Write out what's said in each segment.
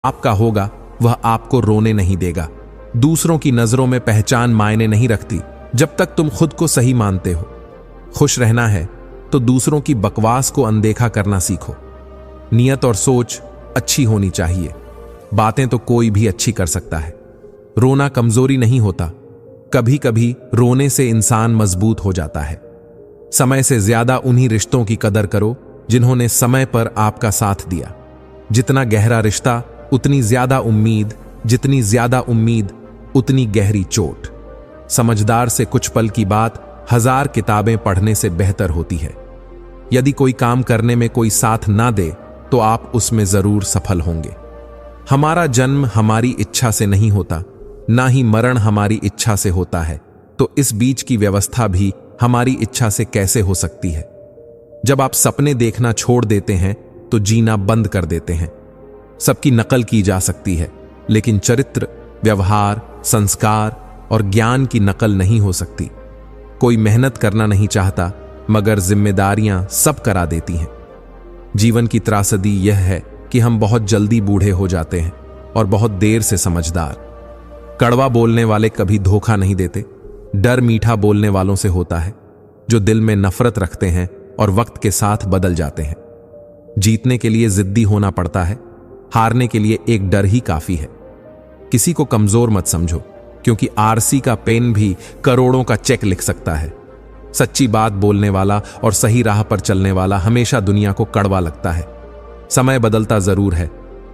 आपका होगा वह आपको रोने नहीं देगा। दूसरों की नजरों में पहचान मायने नहीं रखती जब तक तुम खुद को सही मानते हो। खुश रहना है तो दूसरों की बकवास को अनदेखा करना सीखो। नियत और सोच अच्छी होनी चाहिए। बातें तो कोई भी अच्छी कर सकता है। रोना कमजोरी नहीं होता, कभी कभी रोने से इंसान मजबूत हो जाता है। समय से ज्यादा उन्हीं रिश्तों की कदर करो जिन्होंने समय पर आपका साथ दिया। जितना गहरा रिश्ता उतनी ज्यादा उम्मीद, जितनी ज्यादा उम्मीद उतनी गहरी चोट। समझदार से कुछ पल की बात 1000 किताबें पढ़ने से बेहतर होती है। यदि कोई काम करने में कोई साथ ना दे तो आप उसमें जरूर सफल होंगे। हमारा जन्म हमारी इच्छा से नहीं होता, ना ही मरण हमारी इच्छा से होता है, तो इस बीच की व्यवस्था भी हमारी इच्छा से कैसे हो सकती है। जब आप सपने देखना छोड़ देते हैं तो जीना बंद कर देते हैं। सबकी नकल की जा सकती है, लेकिन चरित्र, व्यवहार, संस्कार और ज्ञान की नकल नहीं हो सकती। कोई मेहनत करना नहीं चाहता, मगर जिम्मेदारियां सब करा देती हैं। जीवन की त्रासदी यह है कि हम बहुत जल्दी बूढ़े हो जाते हैं और बहुत देर से समझदार। कड़वा बोलने वाले कभी धोखा नहीं देते। डर मीठा बोलने वालों से होता है, जो दिल में नफरत रखते हैं और वक्त के साथ बदल जाते हैं। जीतने के लिए जिद्दी होना पड़ता है, हारने के लिए एक डर ही काफी है। किसी को कमजोर मत समझो, क्योंकि आरसी का पेन भी करोड़ों का चेक लिख सकता है। सच्ची बात बोलने वाला और सही राह पर चलने वाला हमेशा दुनिया को कड़वा लगता है। समय बदलता जरूर है,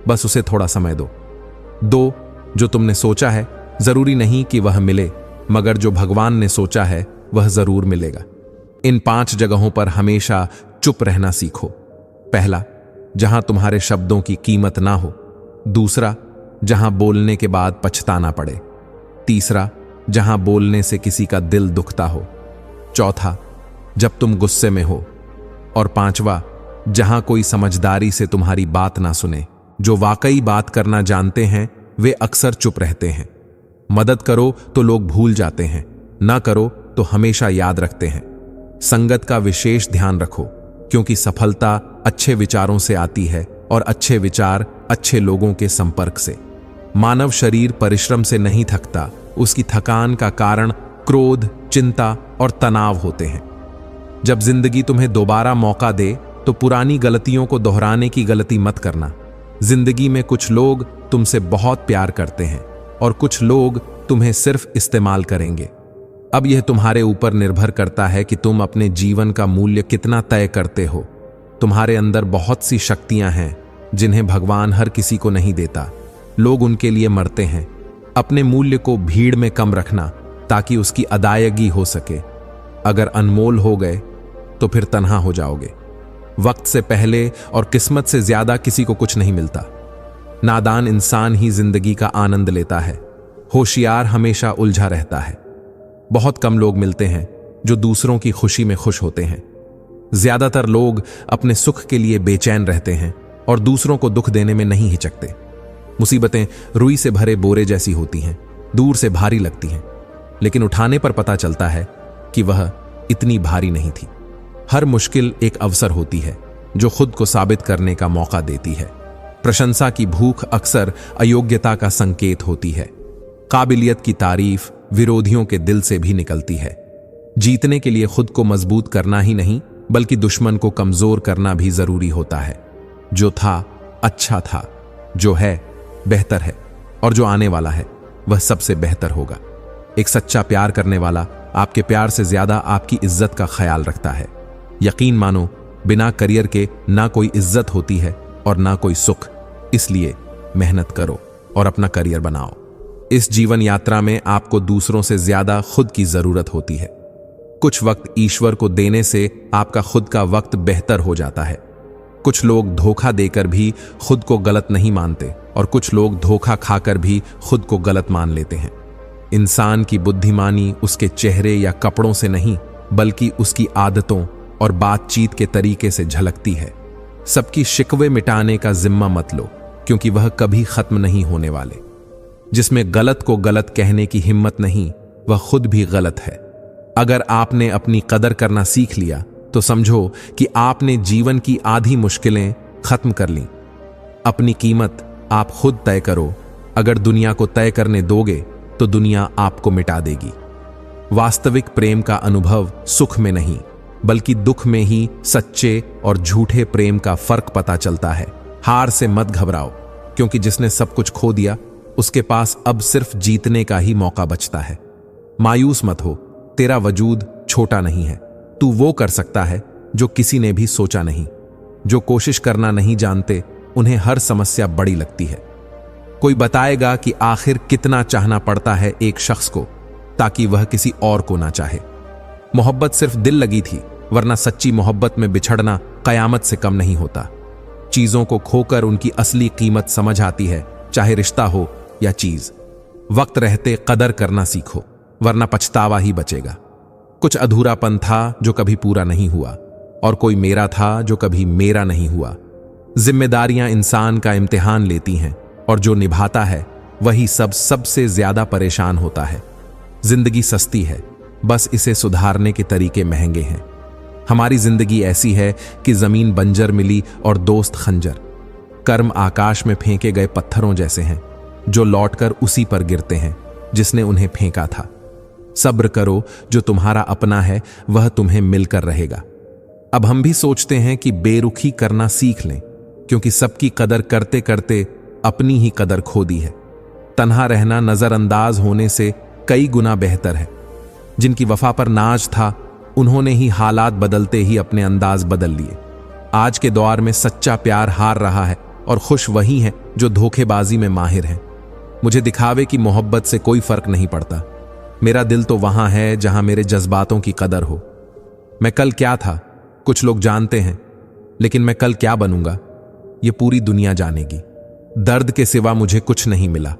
बस उसे थोड़ा समय दो। जो तुमने सोचा है जरूरी नहीं कि वह मिले, मगर जो भगवान ने सोचा है वह जरूर मिलेगा। इन 5 जगहों पर हमेशा चुप रहना सीखो। पहला, जहां तुम्हारे शब्दों की कीमत ना हो। दूसरा, जहां बोलने के बाद पछताना पड़े। तीसरा, जहां बोलने से किसी का दिल दुखता हो। चौथा, जब तुम गुस्से में हो। और पांचवा, जहां कोई समझदारी से तुम्हारी बात ना सुने। जो वाकई बात करना जानते हैं वे अक्सर चुप रहते हैं। मदद करो तो लोग भूल जाते हैं, ना करो तो हमेशा याद रखते हैं। संगत का विशेष ध्यान रखो, क्योंकि सफलता अच्छे विचारों से आती है और अच्छे विचार अच्छे लोगों के संपर्क से। मानव शरीर परिश्रम से नहीं थकता, उसकी थकान का कारण क्रोध, चिंता और तनाव होते हैं। जब जिंदगी तुम्हें दोबारा मौका दे तो पुरानी गलतियों को दोहराने की गलती मत करना। जिंदगी में कुछ लोग तुमसे बहुत प्यार करते हैं और कुछ लोग तुम्हें सिर्फ इस्तेमाल करेंगे। अब यह तुम्हारे ऊपर निर्भर करता है कि तुम अपने जीवन का मूल्य कितना तय करते हो। तुम्हारे अंदर बहुत सी शक्तियां हैं जिन्हें भगवान हर किसी को नहीं देता। लोग उनके लिए मरते हैं। अपने मूल्य को भीड़ में कम रखना ताकि उसकी अदायगी हो सके। अगर अनमोल हो गए तो फिर तन्हा हो जाओगे। वक्त से पहले और किस्मत से ज्यादा किसी को कुछ नहीं मिलता। नादान इंसान ही जिंदगी का आनंद लेता है। होशियार हमेशा उलझा रहता है। बहुत कम लोग मिलते हैं जो दूसरों की खुशी में खुश होते हैं। ज्यादातर लोग अपने सुख के लिए बेचैन रहते हैं और दूसरों को दुख देने में नहीं हिचकते। मुसीबतें रुई से भरे बोरे जैसी होती हैं, दूर से भारी लगती हैं, लेकिन उठाने पर पता चलता है कि वह इतनी भारी नहीं थी। हर मुश्किल एक अवसर होती है जो खुद को साबित करने का मौका देती है। प्रशंसा की भूख अक्सर अयोग्यता का संकेत होती है। काबिलियत की तारीफ विरोधियों के दिल से भी निकलती है। जीतने के लिए खुद को मजबूत करना ही नहीं, बल्कि दुश्मन को कमजोर करना भी जरूरी होता है। जो था अच्छा था, जो है बेहतर है, और जो आने वाला है वह सबसे बेहतर होगा। एक सच्चा प्यार करने वाला आपके प्यार से ज्यादा आपकी इज्जत का ख्याल रखता है। यकीन मानो, बिना करियर के ना कोई इज्जत होती है और ना कोई सुख। इसलिए मेहनत करो और अपना करियर बनाओ। इस जीवन यात्रा में आपको दूसरों से ज्यादा खुद की जरूरत होती है। कुछ वक्त ईश्वर को देने से आपका खुद का वक्त बेहतर हो जाता है। कुछ लोग धोखा देकर भी खुद को गलत नहीं मानते और कुछ लोग धोखा खाकर भी खुद को गलत मान लेते हैं। इंसान की बुद्धिमानी उसके चेहरे या कपड़ों से नहीं, बल्कि उसकी आदतों और बातचीत के तरीके से झलकती है। सबकी शिकवे मिटाने का जिम्मा मत लो, क्योंकि वह कभी खत्म नहीं होने वाले। जिसमें गलत को गलत कहने की हिम्मत नहीं, वह खुद भी गलत है। अगर आपने अपनी कदर करना सीख लिया तो समझो कि आपने जीवन की आधी मुश्किलें खत्म कर लीं। अपनी कीमत आप खुद तय करो। अगर दुनिया को तय करने दोगे तो दुनिया आपको मिटा देगी। वास्तविक प्रेम का अनुभव सुख में नहीं बल्कि दुख में ही सच्चे और झूठे प्रेम का फर्क पता चलता है। हार से मत घबराओ, क्योंकि जिसने सब कुछ खो दिया उसके पास अब सिर्फ जीतने का ही मौका बचता है। मायूस मत हो, तेरा वजूद छोटा नहीं है। तू वो कर सकता है जो किसी ने भी सोचा नहीं। जो कोशिश करना नहीं जानते उन्हें हर समस्या बड़ी लगती है। कोई बताएगा कि आखिर कितना चाहना पड़ता है एक शख्स को ताकि वह किसी और को ना चाहे। मोहब्बत सिर्फ दिल लगी थी, वरना सच्ची मोहब्बत में बिछड़ना कयामत से कम नहीं होता। चीजों को खोकर उनकी असली कीमत समझ आती है, चाहे रिश्ता हो या चीज। वक्त रहते कदर करना सीखो, वरना पछतावा ही बचेगा। कुछ अधूरापन था जो कभी पूरा नहीं हुआ, और कोई मेरा था जो कभी मेरा नहीं हुआ। जिम्मेदारियां इंसान का इम्तिहान लेती हैं, और जो निभाता है वही सबसे ज्यादा परेशान होता है। जिंदगी सस्ती है, बस इसे सुधारने के तरीके महंगे हैं। हमारी जिंदगी ऐसी है कि जमीन बंजर मिली और दोस्त खंजर। कर्म आकाश में फेंके गए पत्थरों जैसे हैं, जो लौटकर उसी पर गिरते हैं जिसने उन्हें फेंका था। सब्र करो, जो तुम्हारा अपना है वह तुम्हें मिलकर रहेगा। अब हम भी सोचते हैं कि बेरुखी करना सीख लें, क्योंकि सबकी कदर करते करते अपनी ही कदर खो दी है। तन्हा रहना नजरअंदाज होने से कई गुना बेहतर है। जिनकी वफा पर नाज था उन्होंने ही हालात बदलते ही अपने अंदाज बदल लिए। आज के दौर में सच्चा प्यार हार रहा है, और खुश वही हैं जो धोखेबाजी में माहिर हैं। मुझे दिखावे की मोहब्बत से कोई फर्क नहीं पड़ता। मेरा दिल तो वहां है जहां मेरे जज्बातों की कदर हो। मैं कल क्या था कुछ लोग जानते हैं, लेकिन मैं कल क्या बनूंगा ये पूरी दुनिया जानेगी। दर्द के सिवा मुझे कुछ नहीं मिला,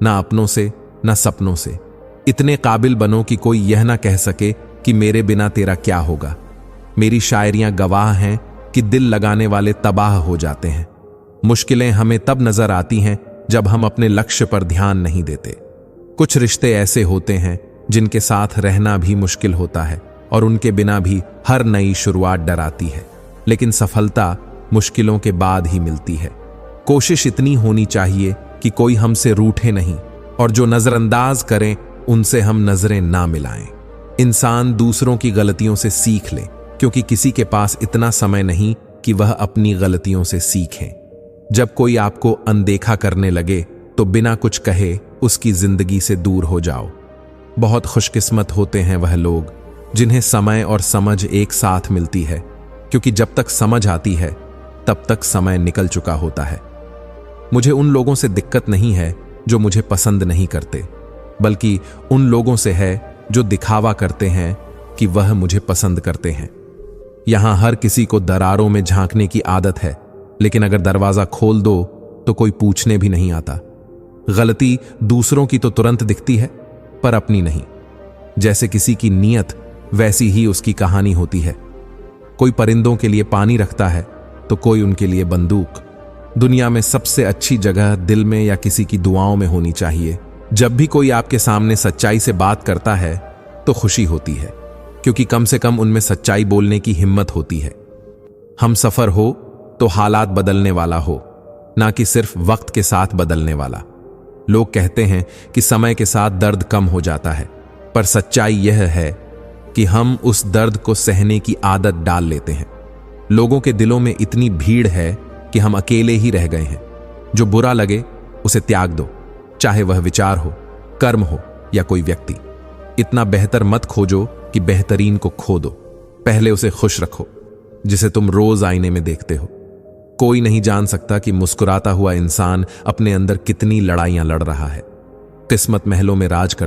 ना अपनों से ना सपनों से। इतने काबिल बनो कि कोई यह ना कह सके कि मेरे बिना तेरा क्या होगा। मेरी शायरियां गवाह हैं कि दिल लगाने वाले तबाह हो जाते हैं। मुश्किलें हमें तब नजर आती हैं जब हम अपने लक्ष्य पर ध्यान नहीं देते। कुछ रिश्ते ऐसे होते हैं जिनके साथ रहना भी मुश्किल होता है, और उनके बिना भी हर नई शुरुआत डराती है। लेकिन सफलता मुश्किलों के बाद ही मिलती है। कोशिश इतनी होनी चाहिए कि कोई हमसे रूठे नहीं, और जो नजरअंदाज करें उनसे हम नजरें ना मिलाएं। इंसान दूसरों की गलतियों से सीख ले, क्योंकि किसी के पास इतना समय नहीं कि वह अपनी गलतियों से सीखे। जब कोई आपको अनदेखा करने लगे तो बिना कुछ कहे उसकी जिंदगी से दूर हो जाओ। बहुत खुशकिस्मत होते हैं वह लोग जिन्हें समय और समझ एक साथ मिलती है, क्योंकि जब तक समझ आती है तब तक समय निकल चुका होता है। मुझे उन लोगों से दिक्कत नहीं है जो मुझे पसंद नहीं करते, बल्कि उन लोगों से है जो दिखावा करते हैं कि वह मुझे पसंद करते हैं। यहां हर किसी को दरारों में झांकने की आदत है, लेकिन अगर दरवाजा खोल दो तो कोई पूछने भी नहीं आता। गलती दूसरों की तो तुरंत दिखती है, पर अपनी नहीं। जैसे किसी की नीयत वैसी ही उसकी कहानी होती है। कोई परिंदों के लिए पानी रखता है तो कोई उनके लिए बंदूक। दुनिया में सबसे अच्छी जगह दिल में या किसी की दुआओं में होनी चाहिए। जब भी कोई आपके सामने सच्चाई से बात करता है तो खुशी होती है, क्योंकि कम से कम उनमें सच्चाई बोलने की हिम्मत होती है। हम सफर हो तो हालात बदलने वाला हो, ना कि सिर्फ वक्त के साथ बदलने वाला। लोग कहते हैं कि समय के साथ दर्द कम हो जाता है, पर सच्चाई यह है कि हम उस दर्द को सहने की आदत डाल लेते हैं। लोगों के दिलों में इतनी भीड़ है कि हम अकेले ही रह गए हैं। जो बुरा लगे उसे त्याग दो, चाहे वह विचार हो, कर्म हो या कोई व्यक्ति। इतना बेहतर मत खोजो कि बेहतरीन को खो दो। पहले उसे खुश रखो जिसे तुम रोज आईने में देखते हो। कोई नहीं जान सकता कि मुस्कुराता हुआ इंसान अपने अंदर कितनी लड़ाइयां लड़ रहा है। किस्मत महलों में राज कर